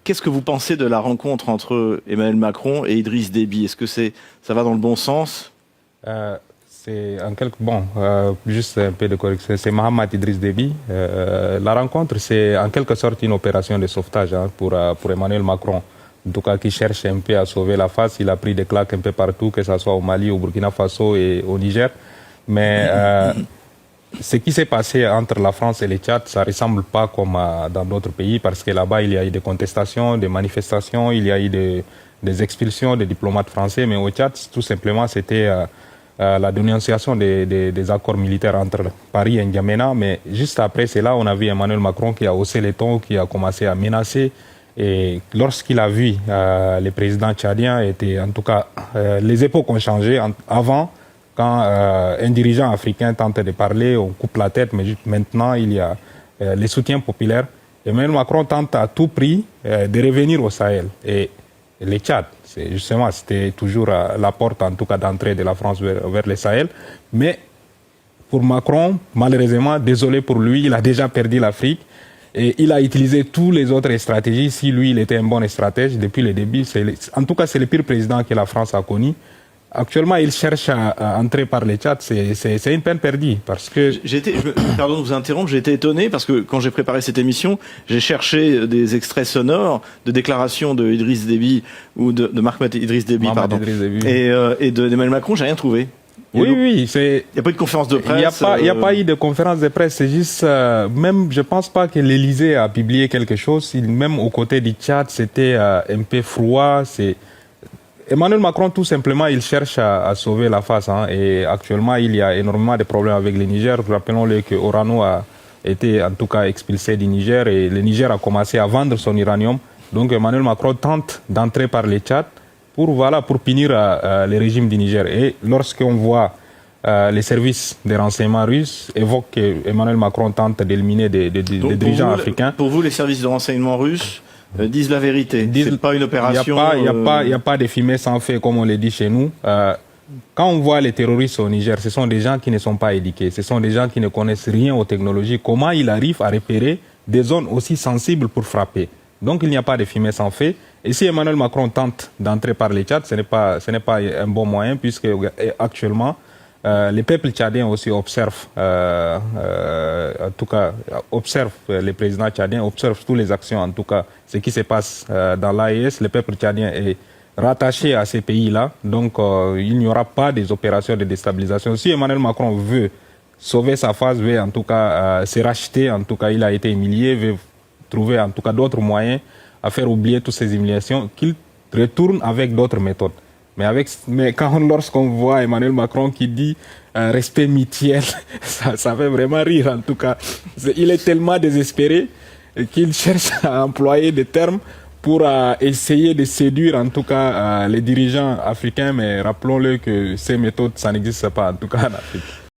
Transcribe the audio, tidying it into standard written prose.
Qu'est-ce que vous pensez de la rencontre entre Emmanuel Macron et Idriss Déby? Est-ce que ça va dans le bon sens? C'est en quelque juste un peu de correction. C'est Mohamed Idriss Déby. La rencontre, c'est en quelque sorte une opération de sauvetage pour Emmanuel Macron. En tout cas, qui cherche un peu à sauver la face. Il a pris des claques un peu partout, que ce soit au Mali, au Burkina Faso et au Niger. Mais ce qui s'est passé entre la France et le Tchad, ça ne ressemble pas comme dans d'autres pays, parce que là-bas, il y a eu des contestations, des manifestations, il y a eu des expulsions des diplomates français. Mais au Tchad, tout simplement, c'était la dénonciation des accords militaires entre Paris et N'Djamena. Mais juste après cela, on a vu Emmanuel Macron qui a haussé les tons, qui a commencé à menacer. Et lorsqu'il a vu le président tchadien, en tout cas, les époques ont changé. Avant, quand un dirigeant africain tente de parler, on coupe la tête, mais maintenant, il y a les soutiens populaires. Emmanuel Macron tente à tout prix de revenir au Sahel. Et le Tchad, c'était toujours la porte, en tout cas, d'entrée de la France vers le Sahel. Mais pour Macron, malheureusement, désolé pour lui, il a déjà perdu l'Afrique. Et il a utilisé toutes les autres stratégies. Si lui, il était un bon stratège depuis le début, en tout cas, c'est le pire président que la France a connu. Actuellement, il cherche à entrer par les Tchad. C'est une peine perdue. Parce que pardon de vous interrompre, j'ai été étonné parce que quand j'ai préparé cette émission, j'ai cherché des extraits sonores de déclarations de Idriss Déby ou de Mohamed Idriss Déby, et d'Emmanuel Macron, j'ai rien trouvé. Oui. Il n'y a pas eu de conférence de presse. Il n'y a pas eu de conférence de presse. C'est juste, même, je ne pense pas que l'Élysée a publié quelque chose. Même aux côtés du Tchad, c'était un peu froid. Emmanuel Macron, tout simplement, il cherche à sauver la face. Et actuellement, il y a énormément de problèmes avec le Niger. Rappelons-le que Orano a été, en tout cas, expulsé du Niger. Et le Niger a commencé à vendre son uranium. Donc, Emmanuel Macron tente d'entrer par le Tchad pour punir le régime du Niger. Et lorsqu'on voit les services de renseignement russes évoquent qu'Emmanuel Macron tente d'éliminer des dirigeants africains. Pour vous, les services de renseignement russes disent la vérité. C'est pas une opération. Il n'y a pas de fumée sans feu, comme on le dit chez nous. Quand on voit les terroristes au Niger, ce sont des gens qui ne sont pas éduqués. Ce sont des gens qui ne connaissent rien aux technologies. Comment ils arrivent à repérer des zones aussi sensibles pour frapper? Donc il n'y a pas de fumée sans feu. Et si Emmanuel Macron tente d'entrer par les Tchad, ce n'est pas un bon moyen, puisque actuellement, les peuples tchadiens aussi observent, en tout cas, les présidents tchadiens observent toutes les actions, en tout cas, ce qui se passe dans l'AES. Le peuple tchadien est rattaché à ces pays-là, donc il n'y aura pas des opérations de déstabilisation. Si Emmanuel Macron veut sauver sa face, veut en tout cas se racheter, en tout cas, il a été humilié, veut trouver en tout cas d'autres moyens à faire oublier toutes ces humiliations, qu'il retourne avec d'autres méthodes. Mais lorsqu'on voit Emmanuel Macron qui dit respect mutuel, ça fait vraiment rire en tout cas. Il est tellement désespéré qu'il cherche à employer des termes pour essayer de séduire en tout cas les dirigeants africains. Mais rappelons-le que ces méthodes, ça n'existe pas en tout cas en Afrique.